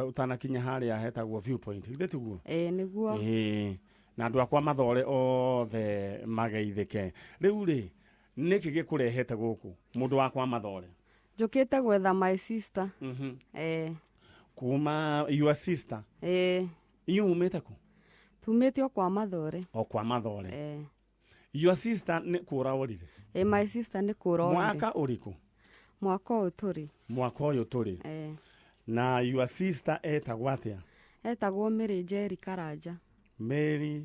utanakinya haria hetagwo viewpoint githituguo niguo na andu akwa mathore othe mageithike riu ri niki gikurehete guku mundu wakwa mathore njukite gwetha my sister kuma your sister iyo umete ku tumete o kwa mathore your sister ni kura orire my sister ni kura orire mwaka uriku mwaka uyu turi na your sister etagwo atia etagwo Mary Njeri Karanja Mary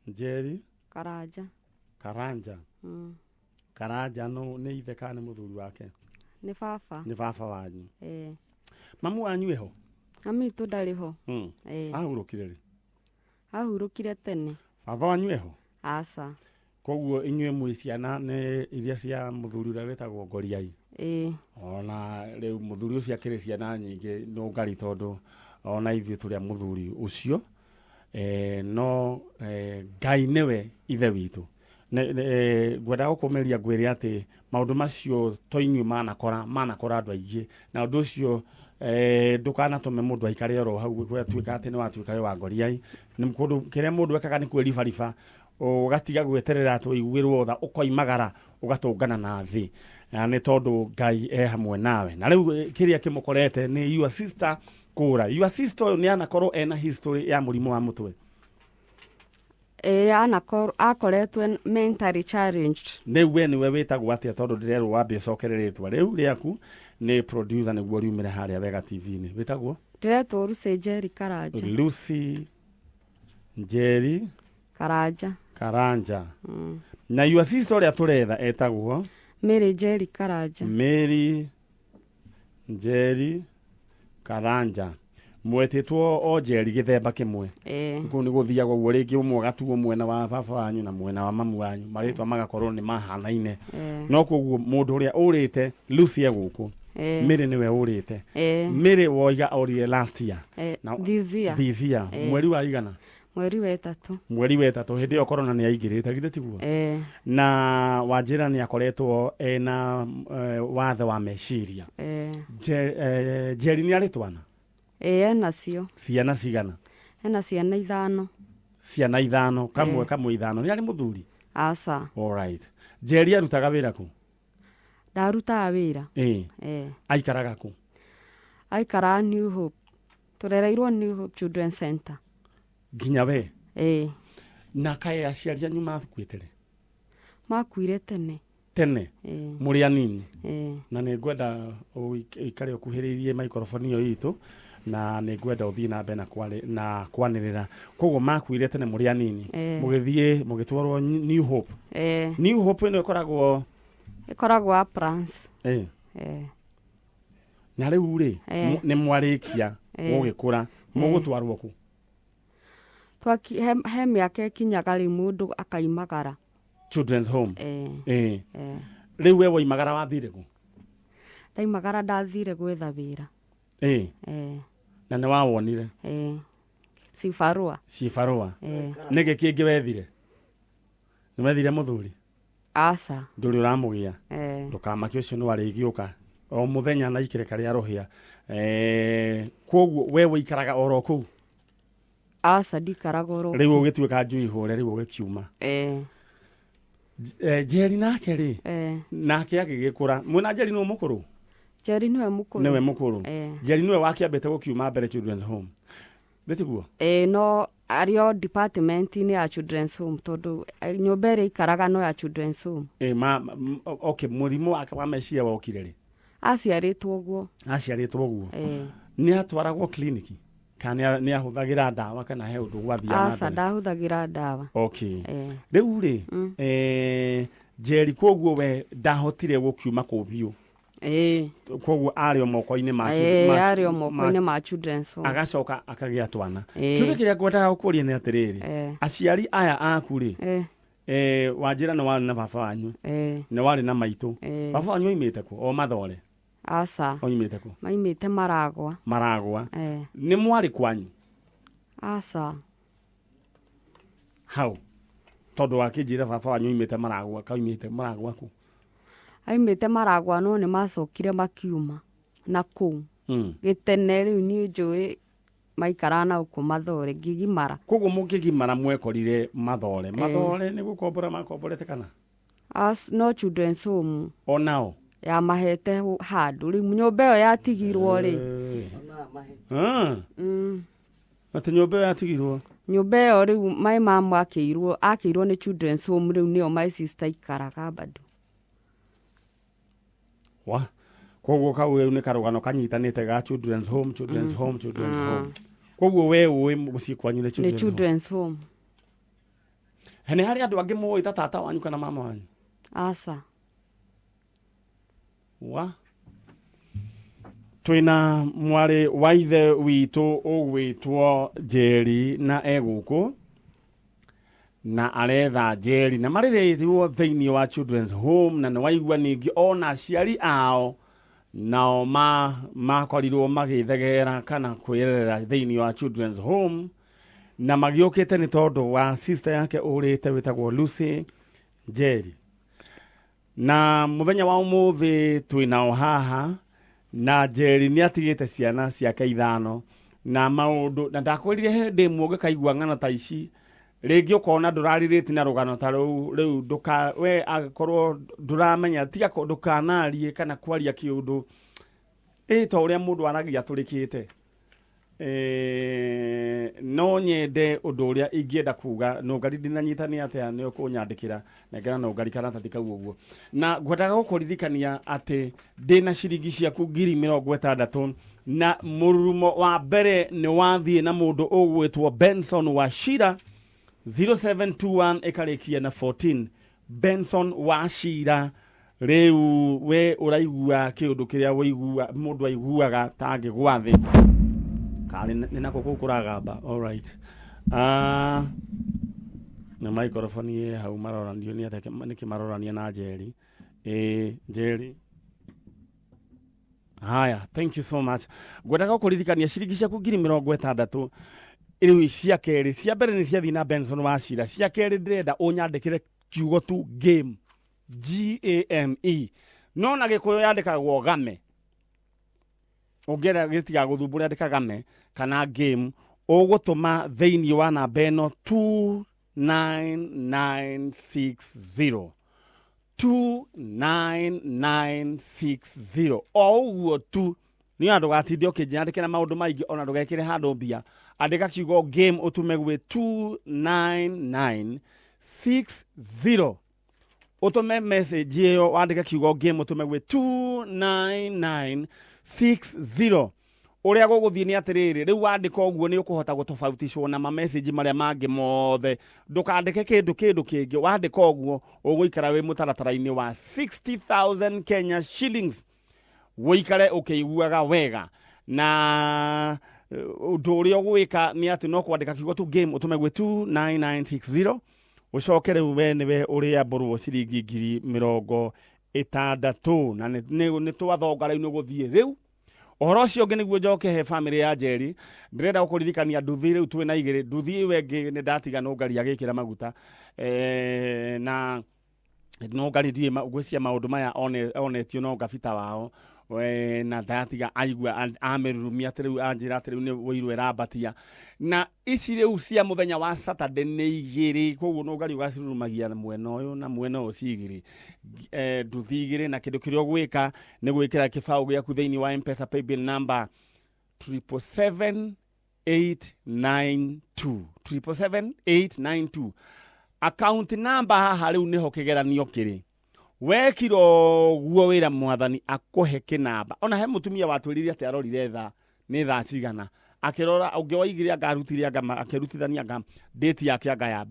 Njeri Karanja Karanja no ni ithe kana muthuri wake ni baba wanyu mamu wanyu eho ami tu ndari ho ahurukire tene baba wanyu eho asa koguo inywe mwiciana ne iria cia muthuri ura wetagwo Ngoriai ona riu muthuri ucio akiri ciana nyingi no ngari tondu ona ithuĩ tũrĩa muthuri ucio no Ngai niwe ithe witu ngwenda gukumeria ngwire ati maundu macio toinywe manakora andu aingi na undu ucio ndukana tume mundu aikare oro hau gwetwika ati ni watwika wa Ngoriai ni mundu kiria mundu ekaga ni kwiribariba ugatiga gweterera atu igwirwo tha ukoimagara ugatungana na thi ni tondu Ngai hamwe nawe na riu kiria kimukorete ni your sister kura your sister ni anakorwo ena history ya murimu wa mutwe akoretwe mentally challenged niwe wetagwo atia tondu ndirerwo wambe ucokereretwa riu riaku ni producer niguo riumire haria Wega TV ni wetagwo ndiretwo Lucy Njeri Karanja Lucy Njeri Karanja na your sister uria turetha etagwo Mary Njeri Karanja mwetitwo o Njeri githemba kimwe ku ni guthiagwo guo ringi umwe gatuo mwena wa baba wanyu na mwena wa mamu wanyu maritwa magakorwo ni mahanaine no koguo mundu uria urite Lucy eguku Mary niwe urite Mary woiga orire last year this year mweri wa igana mweri wetatu hindi yo corona ni yaingirite githitiguo na Wanjira ni akoretwo ena wathe wa meciria Njeri ni aritwana enacio ciana cigana ena ciana ithano kamwe ithano ni ari muthuri asa all right Njeri arutaga wira ku darutaga wira aikaraga ku aikara New Hope turereirwo New Hope Children Center ginya we na kae aciari anyu makuire tene muri anini na ni ngwenda ikare okuhiririe microphone yo itu na ni ngwenda uthii na mbere na kwanirira koguo makuire tene muri anini mugithie mugitwarwo New Hope New Hope no ikoragwo Plans na riu ri ni mwarikia mugikura mugutwarwo ku he miaka ikinyaga ri mundu akaimagara children's home riu we woimagara wathire ku ndaimagara ndathire gwetha wira na ne wawonire cibarua nige kingi wethire ni wethire muthuri asa nduri uramugia ndukamaki ucio ni warigiuka o muthenya na ikire kari arohia koguo we woikaraga oro ku asa ndikaraga oro riu ugitwika njui hore riu ugikiuma Njeri nake ri nake agigikura mwena Njeri no mukuru Njeri niwe mukuru Njeri niwe wakiambete gukiuma mbere children's home betiguo no ario department ni ya children's home tondu nyumba ri ikaraga no ya children's home okay murimu akwa meciria wokire ri aciaritwo guo ni atwaragwo kliniki kana ni ahuthagira dawa kana he undu gwathia na asa ndahuthagira dawa okay riu ri Njeri koguo we ndahotire gukiuma ku biu koguo ario moko-ini ma children's home agacoka akagia twana kiugo kiria ngwendaga gukuria ni atiriri aciari aya aku ri Wanjira no wari na baba wanyu ni wari na maitu baba wanyu oimite ku o mathore asa oimite ku maimite maragwa ni mwari kwanyu asa how tondu akijira baba wanyu oimite maragwa kaimite maragwa ku aimite maragwa no ni macokire makiuma na ku gitene riu ni njui maikarana uko Mathore ngigimara koguo mungigimara mwekorire Mathore ni gukombora makomborete kana no children's home onao ya mahete handu riu nyumba iyo yatigirwo ri ati nyumba iyo yatigirwo nyumba iyo riu mai mamu akirwo ni children's home riu nio my sister ikaraga bado wa koguo kau riu ni karugano kanyitanite ga children's home koguo we uwi mucii kwanyu ni children's home hene hari andu angi muwi tata wanyu kana mama wanyu asa wa twina mwari wa ithe witu ugwitwo Njeri na eguku na aretha Njeri na mariretirwo thiini wa children's home na niwaigua ningi ona aciari ao nao makorirwo magithegera kana kwirera thiini wa children's home na magiukite ni tondu wa sister yake urite witagwo Lucy Njeri na muthenya wa umuthi twinao haha na Njeri ni atigite ciana ciake 5 na maundu na ndakwirire hindi muge kaigua ng'ano ta ici ringi ukona nduraririte na rugano ta riu nduka we akorwo nduramenya tiga ndukanarie kana kwaria kiundu to uria mundu aragia turikite no nyende undu uria ingienda kuga no ngari dinanyitani atia ni ukunyandikira na ngana no ngari kana tatika uguo na ngwendaga gukuririkania ati ndina ciringi ciaku 60,000 na mururumo wa mbere ni wathie na mundu ugwitwo Benson Wachira 0721 ekarikia na 14 Benson Wachira riu we uraigua kiundu kiria woigua mundu aiguaga tangi gwathi kali ninako kukuragamba all right na microphone ye hau maroranio ni atake niki marorania na Njeri Njeri haya thank you so much ngwendaga kuririkania ciringi ciaku 60,000 iriu cia keri cia mbere ni cia thina Benson Wachira cia keri ndirenda unyandikire kiugo tu game GAME no na gikuyo yandikagwo game ongera gitiga guthumbura andika game kana game ugutuma thiini wa namba eno 29960 uguo tu ni andu gatinde ukinjandikira maundu maingi ona ndugekire handu mbia andika kiugo game utume gwe 29960 utume message yo wandika kiugo game utume gwe 29960 uria guguthie ni atiriri riu wandika uguo ni ukuhota gutofautishwo na ma message maria mangi mothe ndukandike kindu kingi wandika uguo uguikara wi mutaratara-ini wa 60,000 Kenya shillings woikare ukiiguaga wega na undu uria ugwika ni ati no kwandika kiugo tu game utume gwe 29960 ucokere we niwe uria mborwo ciringi 60,000 na ni twathongara-ini guthie riu ohoro cio ngi niguo njoke he family ya Njeri ndirenda gukuririkania nduthi riu twina igiri nduthi wengi ni ndatiga no ngari agikira maguta na no ngari die gwĩcia maundu maya onetio no ngabita wao na ndatiga aigua amerurumia atiriu anjira atiriu ni wĩirwo ĩrambatia na ici riu cia muthenya wa Saturday ni igiri koguo no ngari ugacirurumagia mwena uyu na mwena ucio igiri nduthi igiri na kindu kiria gwika ni gwikira kibao giaku thiini wa M-Pesa paybill number 77892 account number haha riu niho kigeranio kiri wekiro guo wira mwathani akuhe kinamba ona he mutumia watwiririe ati arorire tha ni tha cigana akirora ungi waigire agarutire anga akirutithania anga date yake anga ya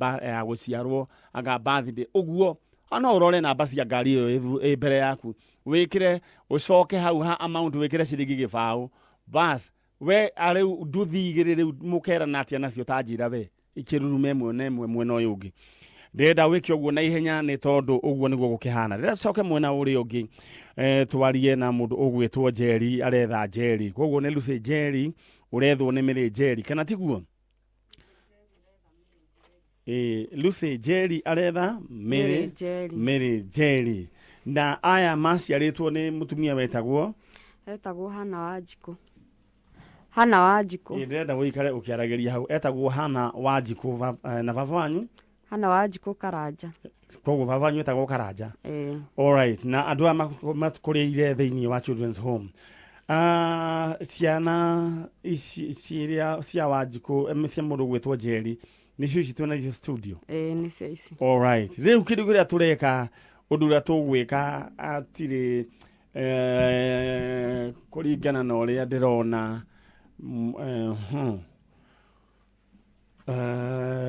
guciarwo anga birthday uguo ana urore namba cia ngari iyo mbere yaku wikire ucoke hau ha amount wikire ciringi gibao bas we ariu nduthigire riu mukera natia nacio tanjira we ikirurume mwena uyu ungi ndenda wiki uguo na ihenya ni tondu uguo niguo gukihana ndenda coke mwena uri ungi twarie na mundu ugwitwo Njeri aretha Njeri koguo ni Lucy Njeri urethwo ni Mary Njeri kana tiguo Lucy Njeri aretha Mary Njeri na aya maciaritwo ni mutumia wetagwo Hana Wanjiko Hana Wanjikũ. Ndĩrenda ũikare ũkĩaragĩria hau. Etagwo Hana Wanjikũ na baba wanyu? Hana Wanjikũ Karanja. Koguo baba wanyu etagwo Karanja? All right. Na andũ aya makũrĩire thĩinĩ wa children's home. Ciana ici cia Wanjikũ cia mũndũ gwĩtwo Njeri nĩcio ici twĩna icio studio? Nĩcio ici. All right. Rĩu kĩndũ kĩrĩa tũreka ũndũ ũrĩa tũgwĩka atirĩ kũringana na ũrĩa ndĩrona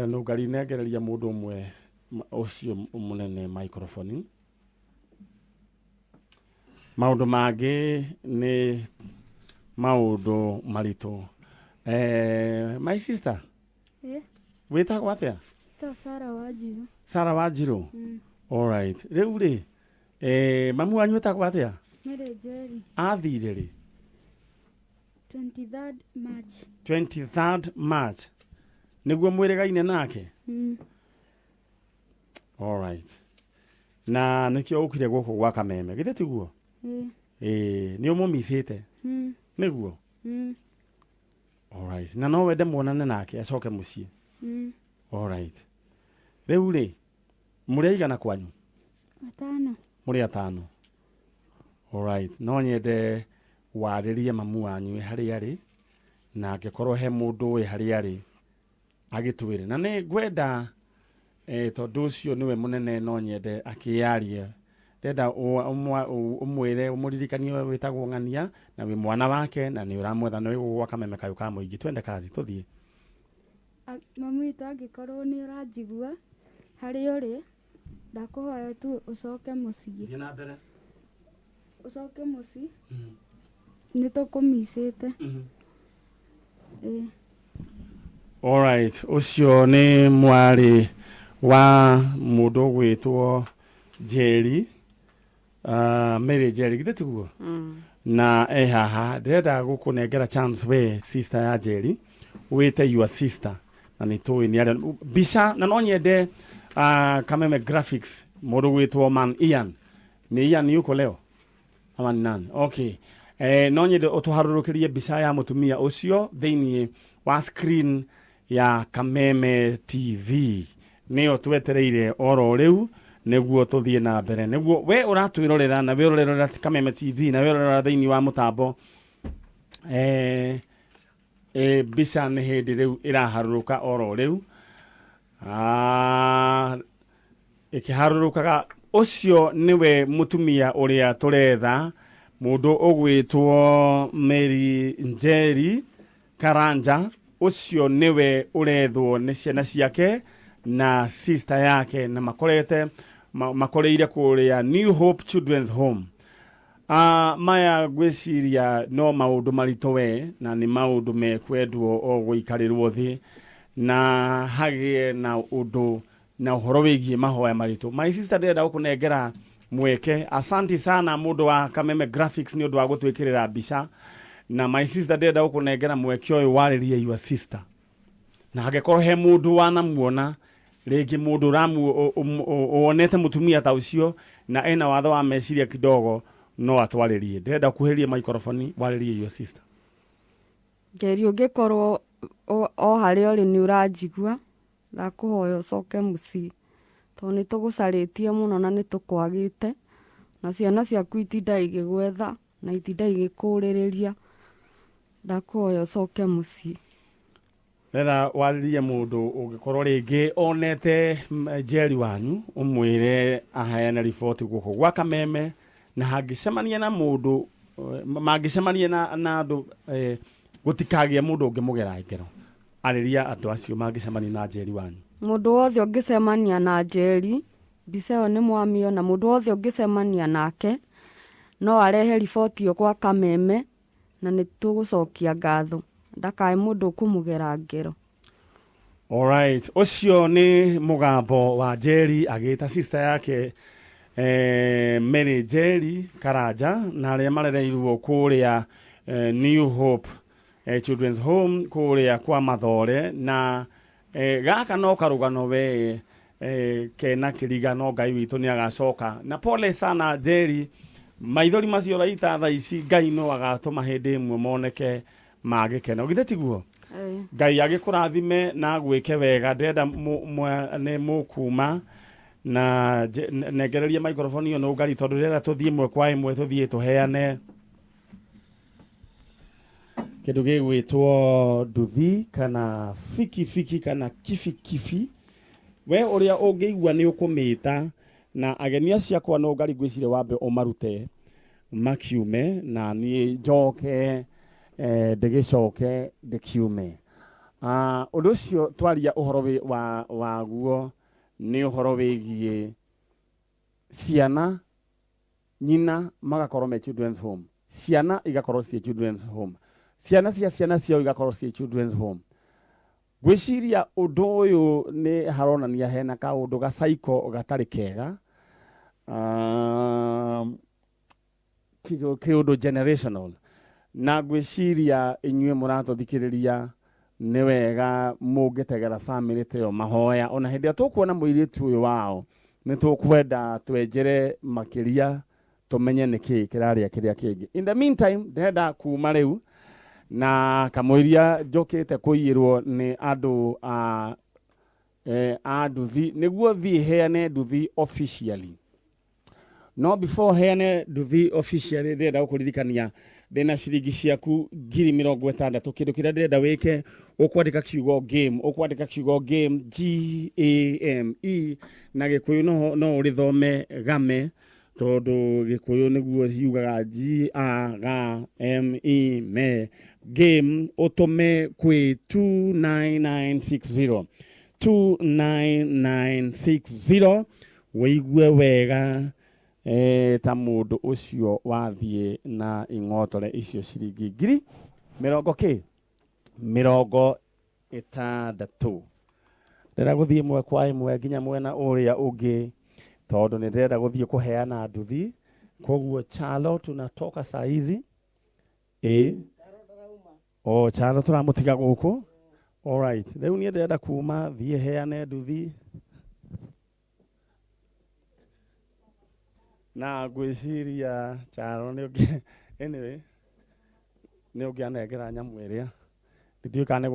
no ngari nengereria mũndũ ũmwe ũcio mũnene microphone. Maũndũ mangĩ nĩ maũndũ maritũ. My sister, wĩtagwo atĩa? Sarah Wanjirũ. Sarah Wanjirũ? All right. Rĩu rĩ, mamu wanyu wĩtagwo atĩa? Mary Njeri. Athire rĩ? 23rd March. 23rd March. Nĩguo mwĩrĩgaine nake? All right. Na nĩkĩo ũkire gũkũ gwa Kameme, githĩ tiguo? Nĩ ũmũmicĩte? Nĩguo? All right. Na no wende muonane nake acoke mũciĩ? All right. Rĩu rĩ, mũrĩ aigana kwanyu? 5. Mũrĩ 5. All right. No nyende warĩrie mamu wanyu harĩa arĩ, na angĩkorwo he mũndũ ũĩ harĩa arĩ agĩtwĩre. Na nĩ ngwenda tondũ ũcio nĩwe mũnene, no nyende akĩyarie. Ndenda ũmwĩre ũmũririkanie wĩtagwo Ng'ania na wĩ mwana wake na nĩ ũramwetha nĩ gwa Kameme kayũ ka mũingĩ. Twende kazi tũthiĩ. Mamu witũ angĩkorwo nĩ ũranjigua harĩa ũrĩ, ndakũhoya tu ũcoke mũciĩ. Thiĩ na mbere. Ũcoke mũciĩ. Nĩ tũkũmicĩte. All right. Ũcio nĩ mwarĩ wa mũndũ gwĩtwo Njeri, Mary Njeri, githĩ tiguo? Na haha ndĩrenda gũkũnengera chance we sister ya Njeri wĩte your sister, na nĩ tũĩ nĩ arĩa mbica. Na no nyende Kameme graphics mũndũ gwĩtwo Man Ian. Nĩ Ian yuko leo ama ni nani? Okay. No nyende ũtũharũrũkĩrie mbica ya mũtumia ũcio thĩinĩ wa screen ya Kameme TV. Nĩyo twetereire oro rĩu nĩguo tũthiĩ na mbere. Nĩguo we ũratwĩrorera na we ũrorera Kameme TV na we ũrorera thĩinĩ wa mũtambo. Mbica nĩ hĩndĩ rĩu ĩraharũrũka oro rĩu. Ĩkĩharũrũkaga ũcio nĩwe mũtumia ũrĩa tũretha, mũndũ ũgwĩtwo Mary Njeri Karanja. Ũcio nĩwe ũrethwo nĩ ciana ciake na sister yake, na makoreire kũrĩa New Hope Children's Home. Maya gwĩciria no maũndũ maritũ we, na nĩ maũndũ mekwendwo o gũikarĩrwo thĩ na hagĩe na ũndũ na ũhoro wĩgiĩ mahoya maritũ. My sister, ndĩrenda gũkũnengera mweke. Asante sana mũndũ wa Kameme graphics nĩ ũndũ wa gũtwĩkĩrĩra mbica. Na my sister, ndĩrenda gũkũnengera mweke ũyũ warĩrie your sister. Na hangĩkorwo he mũndũ wanamuona rĩngĩ mũndũ wonete mũtumia ta ũcio na ena watho wa meciria kidogo, no atwarĩrie. Ndĩrenda kuhĩrie microphone warĩrie your sister. Njeri, ũngĩkorwo o harĩa ũrĩ nĩ ũranjigua, ndakũhoya ũcoke mũciĩ, tondũ nĩ tũgũcarĩtie mũno na nĩ tũkwagĩte, na ciana ciaku itinda igĩgwetha na itinda igĩkũrĩrĩria. Ndakũhoya ũcoke mũciĩ. Ndĩrenda warĩrie mũndũ ũngĩkorwo rĩngĩ onete Njeri wanyu, ũmwĩre aheane riboti gũkũ gwa Kameme, na hangĩcemania na mũndũ mangĩcemania na andũ gũtikagĩa mũndũ ũngĩmũgera ngero. Arĩria andũ acio mangĩcemania na Njeri wanyu. Mũndũ wothe ũngĩcemania na Njeri, mbica ĩyo nĩ mwamĩona, mũndũ wothe ũngĩcemania nake no arehe riboti ĩyo gwa Kameme na nĩ tũgũcokia ngatho. Ndakae mũndũ ũkũmũgera ngero. All right. Ũcio nĩ mũgambo wa Njeri agĩta sister yake Mary Njeri Karanja, na arĩa marereirwo kũrĩa New Hope Children's Home kũrĩa kwa Mathore. Na gaka no karũgano we kena kĩrigano Ngai witũ nĩ agacoka. Na pole sana Njeri, maithori macio raita tha ici Ngai no agatũma hĩndĩ ĩmwe moneke magikena githe tiguo Ngai agikurathime na gwike wega ndenda ne mukuma na negereria microphone yo no ngari tondu ndenda tuthie mwe kwa imwe tuthie tuheane kindu gigwitwo nduthi kana fiki kana kifi we uria ungiigua ni ukumita na agenia ciakwa no ngari gwicire wambe umarute makiume na ni njoke ndegicoke ndekiume undu ucio twaria uhoro waguo ni uhoro wigie ciana nyina magakorwo me children's home ciana igakorwo cie children's home ciana cio igakorwo cie children's home gwiciria undu uyu ni haronania hena ka undu ga cycle gatari kega kiundu generational na gwiciria inyue muratuthikiriria ni wega mungitegera family teyo mahoya ona hindi tukuona muiritu uyu wao ni tukwenda twenjere makiria tumenye niki kiraria kiria kingi. In the meantime ndenda kuma riu na kamuiria njokite kuiyirwo ni andu a nduthi niguo thie heane nduthi officially. No before heane nduthi officially ndenda gukuririkania ndena ciringi ciaku 60,000 kindu kiria ndenda wike ukwandika kiugo game GAME na gikuyu no urithome game tondu gikuyu niguo yugaga GAME game utume kwi 29960 wigue wega ta mundu ucio wathie na ingotore icio ciringi 60 ndera guthie mwe kwa imwe nginya mwena uria ungi tondu ni ndenda guthie kuheana nduthi koguo chalo tunatoka saa hizi chalo turamutiga guku all right riu ni ndenda kuma thie heane nduthi na gwiciria chalo ni anyway ni ungianengera nyamu iria ndithiukane